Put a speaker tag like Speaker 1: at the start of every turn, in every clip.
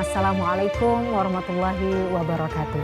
Speaker 1: Assalamualaikum warahmatullahi wabarakatuh.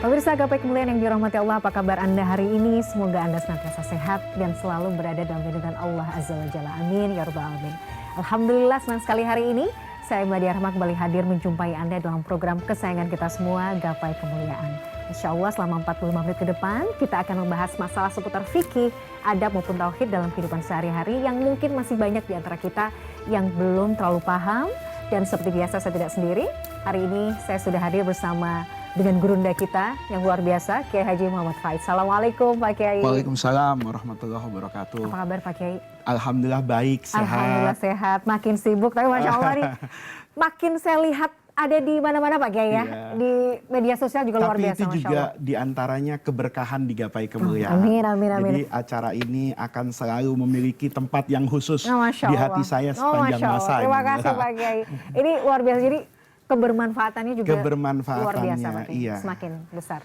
Speaker 1: Pemirsa Gapai Kemuliaan yang dirahmati Allah, apa kabar Anda hari ini? Semoga Anda senantiasa sehat dan selalu berada dalam lindungan Allah Azza wa Jalla. Amin ya rabbal alamin. Alhamdulillah, senang sekali hari ini saya Meladia Rahma kembali hadir menjumpai Anda dalam program kesayangan kita semua, Gapai Kemuliaan. Insya Allah selama 45 menit ke depan kita akan membahas masalah seputar fikih, adab maupun tauhid dalam kehidupan sehari-hari yang mungkin masih banyak di antara kita yang belum terlalu paham. Dan seperti biasa saya tidak sendiri, hari ini saya sudah hadir bersama dengan gurunda kita yang luar biasa, Kiai Haji Muhammad Faiz. Assalamualaikum Pak Kiai.
Speaker 2: Waalaikumsalam warahmatullahi wabarakatuh.
Speaker 1: Apa kabar Pak Kiai?
Speaker 2: Alhamdulillah baik, sehat.
Speaker 1: Alhamdulillah sehat, makin sibuk tapi Masya Allah nih, makin saya lihat ada di mana-mana Pak Kiai ya,
Speaker 2: iya.
Speaker 1: Di media sosial juga luar biasa.
Speaker 2: Tapi itu juga diantaranya keberkahan di Gapai Kemuliaan.
Speaker 1: Amin, amin, amin.
Speaker 2: Jadi acara ini akan selalu memiliki tempat yang khusus
Speaker 1: Masya
Speaker 2: di
Speaker 1: Allah.
Speaker 2: hati saya sepanjang
Speaker 1: Masya Allah.
Speaker 2: masa.
Speaker 1: Terima kasih Pak Kiai. Ini luar biasa, jadi kebermanfaatannya juga luar biasa Pak Kiai,
Speaker 2: iya.
Speaker 1: semakin besar.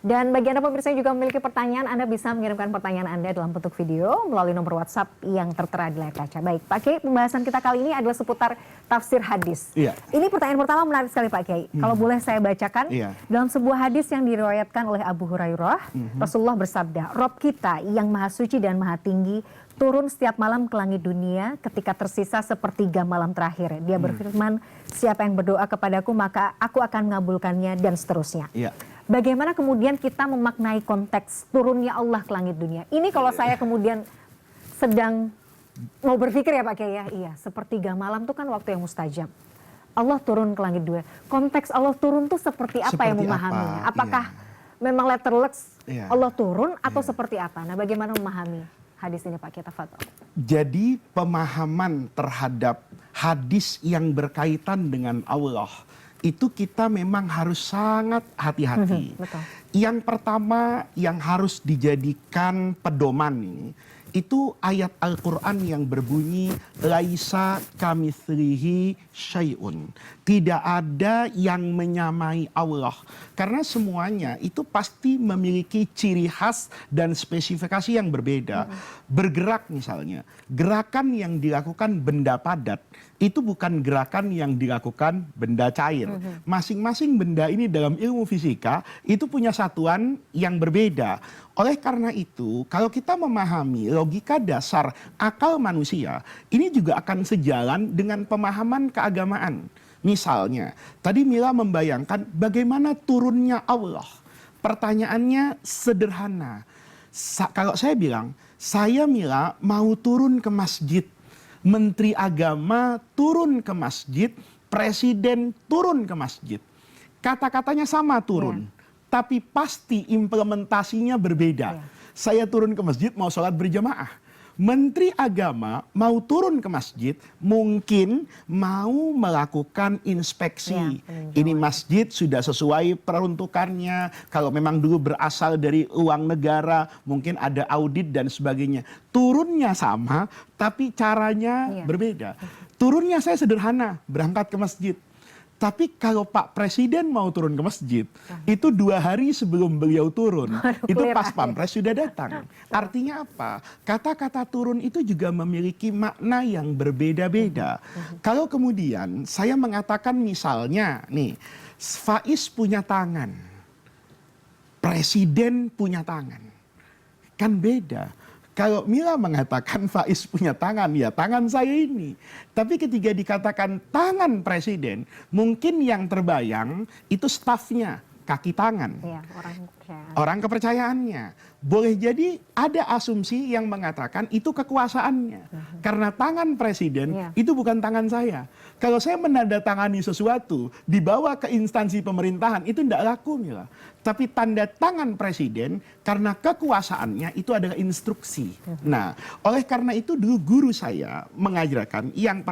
Speaker 1: Dan bagi Anda pemirsa yang juga memiliki pertanyaan, Anda bisa mengirimkan pertanyaan Anda dalam bentuk video melalui nomor WhatsApp yang tertera di layar kaca. Baik, Pak Kiai, pembahasan kita kali ini adalah seputar tafsir hadis.
Speaker 2: Iya.
Speaker 1: Ini pertanyaan pertama menarik sekali Pak Kiai. Kalau boleh saya bacakan,
Speaker 2: Iya.
Speaker 1: dalam sebuah hadis yang diriwayatkan oleh Abu Hurairah, Rasulullah bersabda, Rob kita yang maha suci dan maha tinggi turun setiap malam ke langit dunia ketika tersisa sepertiga malam terakhir. Dia berfirman, siapa yang berdoa kepadaku maka aku akan mengabulkannya dan seterusnya.
Speaker 2: Iya.
Speaker 1: Bagaimana kemudian kita memaknai konteks turunnya Allah ke langit dunia? Ini kalau saya kemudian sedang mau berpikir ya Pak Kiai ya, iya sepertiga malam itu kan waktu yang mustajab. Allah turun ke langit dunia. Konteks Allah turun tuh seperti apa yang memahaminya? Apakah memang letterless Allah turun atau seperti apa? Nah, bagaimana memahami hadis ini Pak Kiai? Tafadhol.
Speaker 2: Jadi pemahaman terhadap hadis yang berkaitan dengan Allah itu kita memang harus sangat hati-hati.
Speaker 1: Betul.
Speaker 2: Yang pertama yang harus dijadikan pedoman ini, itu ayat Al-Quran yang berbunyi laisa kamitslihi syai'un. Tidak ada yang menyamai Allah. Karena semuanya itu pasti memiliki ciri khas dan spesifikasi yang berbeda. Bergerak misalnya, gerakan yang dilakukan benda padat itu bukan gerakan yang dilakukan benda cair. Masing-masing benda ini dalam ilmu fisika itu punya satuan yang berbeda. Oleh karena itu, kalau kita memahami logika dasar akal manusia, ini juga akan sejalan dengan pemahaman keagamaan. Misalnya, tadi Mila membayangkan bagaimana turunnya Allah. Pertanyaannya sederhana. Kalau saya bilang, saya Mila mau turun ke masjid. Menteri Agama turun ke masjid, Presiden turun ke masjid. Kata-katanya sama turun. Tapi pasti implementasinya berbeda. Saya turun ke masjid mau sholat berjamaah. Menteri Agama mau turun ke masjid, mungkin mau melakukan inspeksi. Ini masjid sudah sesuai peruntukannya. Kalau memang dulu berasal dari uang negara, mungkin ada audit dan sebagainya. Turunnya sama, tapi caranya berbeda. Turunnya saya sederhana, berangkat ke masjid. Tapi kalau Pak Presiden mau turun ke masjid, itu 2 hari sebelum beliau turun, itu pas pampres sudah datang. Artinya apa? Kata-kata turun itu juga memiliki makna yang berbeda-beda. Kalau kemudian saya mengatakan misalnya, nih, Faiz punya tangan, Presiden punya tangan, kan beda. Kalau Mila mengatakan Faiz punya tangan, ya tangan saya ini. Tapi ketika dikatakan tangan Presiden, mungkin yang terbayang itu stafnya, kaki tangan.
Speaker 1: Iya,
Speaker 2: orang kepercayaannya. Boleh jadi ada asumsi yang mengatakan itu kekuasaannya. Karena tangan Presiden itu bukan tangan saya. Kalau saya menandatangani sesuatu, dibawa ke instansi pemerintahan, itu tidak laku Mila. Tapi tanda tangan Presiden, karena kekuasaannya itu adalah instruksi. Nah, oleh karena itu dulu guru saya mengajarkan yang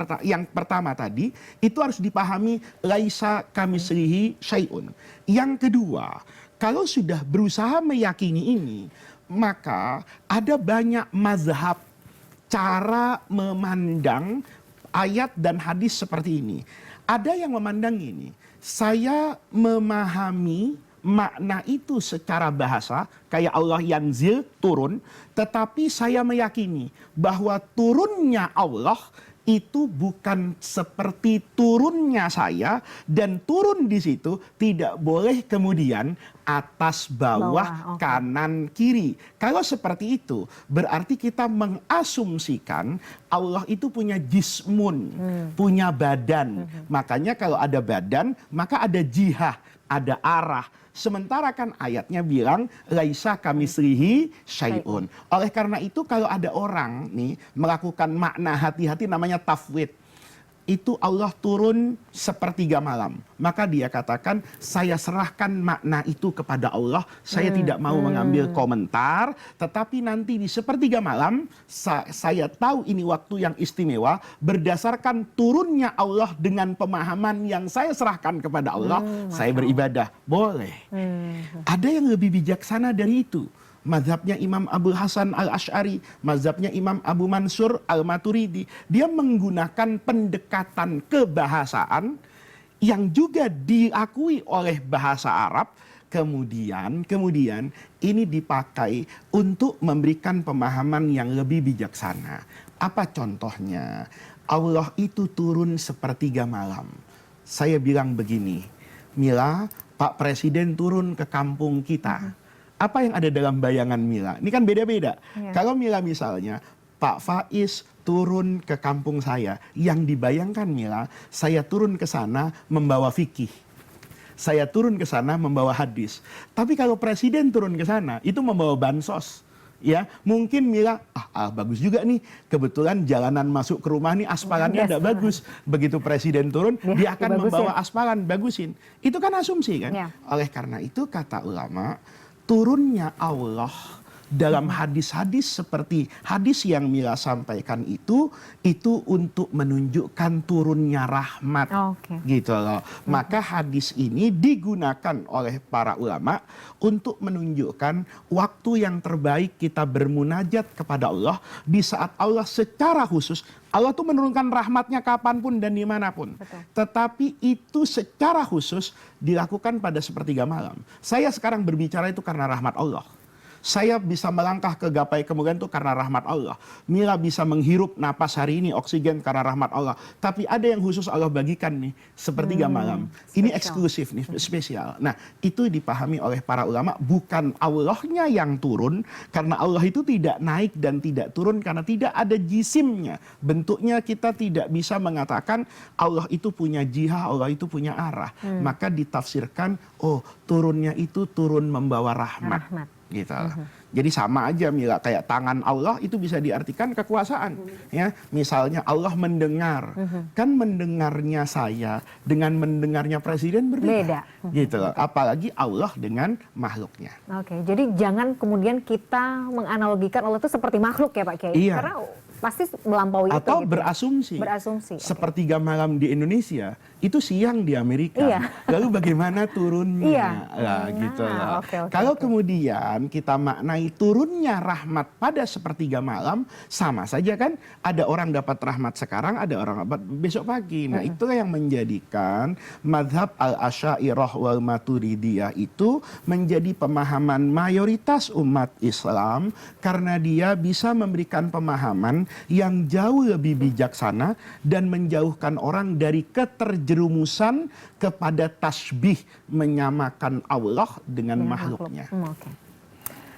Speaker 2: pertama tadi, itu harus dipahami laisa kamitslihi syai'un. Yang kedua, kalau sudah berusaha meyakini ini, maka ada banyak mazhab cara memandang ayat dan hadis seperti ini. Ada yang memandang ini, saya memahami makna itu secara bahasa, kayak Allah yanzil, turun, tetapi saya meyakini bahwa turunnya Allah itu bukan seperti turunnya saya, dan turun di situ tidak boleh kemudian atas bawah, kanan kiri. Kalau seperti itu berarti kita mengasumsikan Allah itu punya jismun, punya badan. Makanya kalau ada badan maka ada jihah, ada arah. Sementara kan ayatnya bilang laisa kamislihi syai'un. Oleh karena itu kalau ada orang nih melakukan makna hati-hati namanya tafwid. Itu Allah turun sepertiga malam. Maka dia katakan, saya serahkan makna itu kepada Allah. Saya tidak mau mengambil komentar. Tetapi nanti di sepertiga malam, saya tahu ini waktu yang istimewa. Berdasarkan turunnya Allah dengan pemahaman yang saya serahkan kepada Allah, saya beribadah. Boleh. Ada yang lebih bijaksana dari itu. Mazhabnya Imam Abu Hasan al-Ash'ari, mazhabnya Imam Abu Mansur al-Maturidi. Dia menggunakan pendekatan kebahasaan yang juga diakui oleh bahasa Arab. Kemudian ini dipakai untuk memberikan pemahaman yang lebih bijaksana. Apa contohnya? Allah itu turun sepertiga malam. Saya bilang begini, Mila, Pak Presiden turun ke kampung kita. Apa yang ada dalam bayangan Mila? Ini kan beda-beda. Kalau Mila misalnya, Pak Faiz turun ke kampung saya. Yang dibayangkan Mila, saya turun ke sana membawa fikih. Saya turun ke sana membawa hadis. Tapi kalau Presiden turun ke sana, itu membawa bansos. Ya, mungkin Mila, bagus juga nih. Kebetulan jalanan masuk ke rumah nih aspalannya tidak bagus. Begitu Presiden turun, dia akan membawa aspalan, bagusin. Itu kan asumsi kan? Oleh karena itu kata ulama, turunnya Allah dalam hadis-hadis seperti hadis yang Mila sampaikan itu untuk menunjukkan turunnya rahmat, gitu loh. Maka hadis ini digunakan oleh para ulama untuk menunjukkan waktu yang terbaik kita bermunajat kepada Allah di saat Allah secara khusus. Allah tuh menurunkan rahmatnya kapanpun dan dimanapun. Tetapi itu secara khusus dilakukan pada sepertiga malam. Saya sekarang berbicara itu karena rahmat Allah. Saya bisa melangkah ke gapai kemuliaan itu karena rahmat Allah. Mila bisa menghirup napas hari ini oksigen karena rahmat Allah. Tapi ada yang khusus Allah bagikan nih sepertiga malam. Ini eksklusif nih, spesial. Nah, itu dipahami oleh para ulama, bukan Allahnya yang turun, karena Allah itu tidak naik dan tidak turun karena tidak ada jisimnya. Bentuknya kita tidak bisa mengatakan Allah itu punya jihah, Allah itu punya arah. Maka ditafsirkan, oh turunnya itu turun membawa rahmat. Gitu. Jadi sama aja Mila, kayak tangan Allah itu bisa diartikan kekuasaan. Ya, misalnya Allah mendengar, kan mendengarnya saya dengan mendengarnya Presiden berbeda. Gitu. Apalagi Allah dengan makhluknya.
Speaker 1: Oke, jadi jangan kemudian kita menganalogikan Allah itu seperti makhluk ya Pak Kiai.
Speaker 2: Iya.
Speaker 1: Karena pasti melampaui itu.
Speaker 2: Atau
Speaker 1: gitu.
Speaker 2: berasumsi. Sepertiga malam di Indonesia itu siang di Amerika. Lalu bagaimana turunnya? Gitu. Kalau kemudian kita maknai turunnya rahmat pada sepertiga malam, sama saja kan, ada orang dapat rahmat sekarang, ada orang dapat besok pagi. Nah, itulah yang menjadikan mazhab al-Asy'ariyah wal Maturidiyah itu menjadi pemahaman mayoritas umat Islam, karena dia bisa memberikan pemahaman yang jauh lebih bijaksana dan menjauhkan orang dari keterjerumusan kepada tasbih, menyamakan Allah dengan makhluknya.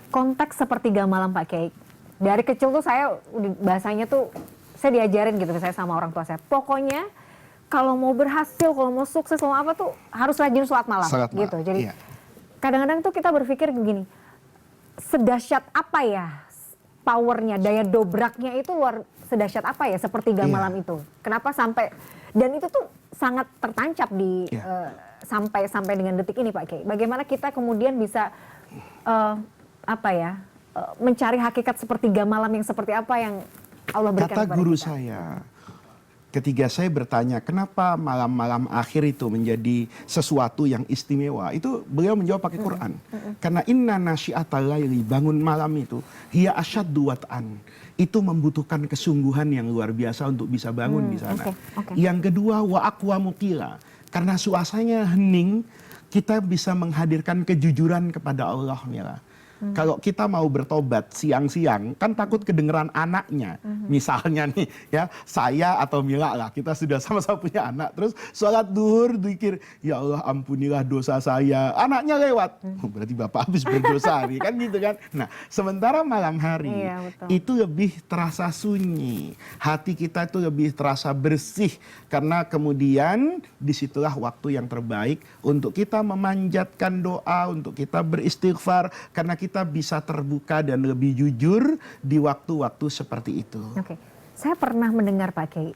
Speaker 1: Konteks sepertiga malam Pak Kiai, dari kecil tuh saya bahasanya tuh saya diajarin gitu misalnya sama orang tua saya, pokoknya kalau mau berhasil, kalau mau sukses, kalau apa tuh harus rajin sholat malam gitu. Jadi kadang-kadang tuh kita berpikir begini, sedahsyat apa ya powernya, daya dobraknya itu sedahsyat apa ya sepertiga malam itu. Kenapa sampai, dan itu tuh sangat tertancap di sampai dengan detik ini Pak Kiai. Bagaimana kita kemudian bisa mencari hakikat sepertiga malam yang seperti apa yang Allah berikan kepada kita.
Speaker 2: Kata guru saya, ketika saya bertanya kenapa malam-malam akhir itu menjadi sesuatu yang istimewa, itu beliau menjawab pakai Quran. Karena inna nasyi'atal laili, bangun malam itu, hiya asyaddu wat'an, itu membutuhkan kesungguhan yang luar biasa untuk bisa bangun di sana. Yang kedua, wa aqwamu qila, karena suasananya hening, kita bisa menghadirkan kejujuran kepada Allah, Mila. Kalau kita mau bertobat siang-siang, kan takut kedengeran anaknya. Misalnya nih, ya saya atau Mila lah, kita sudah sama-sama punya anak. Terus sholat duhur, zikir, ya Allah ampunilah dosa saya. Anaknya lewat, oh, berarti bapak habis berdosa nih, kan gitu kan. Nah, sementara malam hari,
Speaker 1: Iya, betul.
Speaker 2: itu lebih terasa sunyi. Hati kita itu lebih terasa bersih. Karena kemudian disitulah waktu yang terbaik untuk kita memanjatkan doa, untuk kita beristighfar. Karena kita bisa terbuka dan lebih jujur di waktu-waktu seperti itu.
Speaker 1: Oke, saya pernah mendengar Pak Kiai,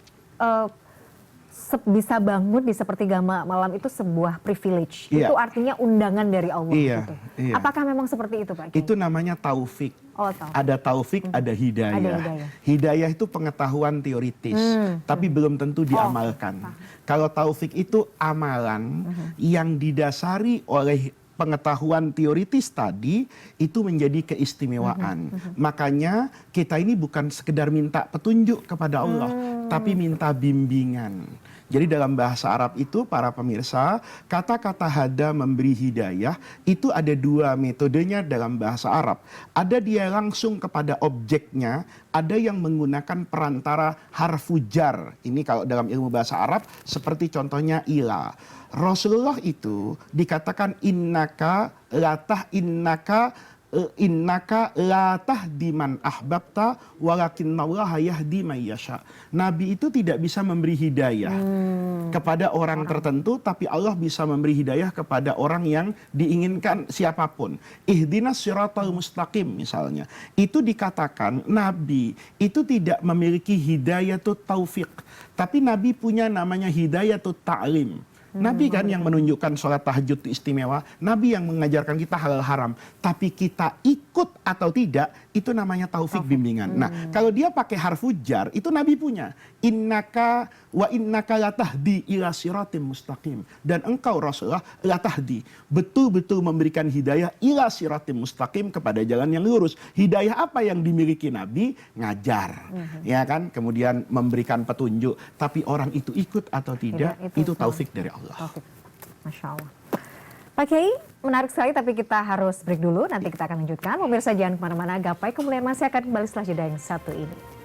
Speaker 1: bisa bangun di sepertiga malam itu sebuah privilege.
Speaker 2: Iya.
Speaker 1: Itu artinya undangan dari Allah
Speaker 2: Iya,
Speaker 1: gitu.
Speaker 2: iya.
Speaker 1: Apakah memang seperti itu Pak Kiai?
Speaker 2: Itu namanya taufik.
Speaker 1: Oh, tahu.
Speaker 2: Ada taufik, ada hidayah.
Speaker 1: Ada hidayah.
Speaker 2: Hidayah itu pengetahuan teoritis, tapi belum tentu diamalkan. Kalau taufik itu amalan yang didasari oleh pengetahuan teoritis tadi, itu menjadi keistimewaan. Makanya kita ini bukan sekedar minta petunjuk kepada Allah, tapi minta bimbingan. Jadi dalam bahasa Arab itu, para pemirsa, kata-kata hada memberi hidayah, itu ada dua metodenya dalam bahasa Arab. Ada dia langsung kepada objeknya, ada yang menggunakan perantara harfu jar. Ini kalau dalam ilmu bahasa Arab, seperti contohnya ila. Rasulullah itu dikatakan innaka latah diman ahbabta walakinnallaha yahdi man yasha. Nabi itu tidak bisa memberi hidayah kepada orang tertentu, tapi Allah bisa memberi hidayah kepada orang yang diinginkan siapapun. Ihdinas siratal mustaqim misalnya. Itu dikatakan Nabi itu tidak memiliki hidayatut taufik, tapi Nabi punya namanya hidayatut ta'lim. Nabi kan yang menunjukkan sholat tahajud itu istimewa. Nabi yang mengajarkan kita halal haram. Tapi kita ikut atau tidak, itu namanya taufik bimbingan. Nah, kalau dia pakai harfu jar, itu Nabi punya. Innaka wa innaka latahdi ila siratim mustaqim. Dan engkau Rasulullah latahdi. Betul-betul memberikan hidayah ila siratim mustaqim, kepada jalan yang lurus. Hidayah apa yang dimiliki Nabi? Ngajar. Ya kan? Kemudian memberikan petunjuk. Tapi orang itu ikut atau tidak, itu taufik dari Allah.
Speaker 1: Taufik. Masya Allah. Pak Kiai, menarik sekali, tapi kita harus break dulu. Nanti kita akan lanjutkan. Pemirsa jangan kemana-mana, gapai kemuliaan masih akan kembali setelah jeda yang satu ini.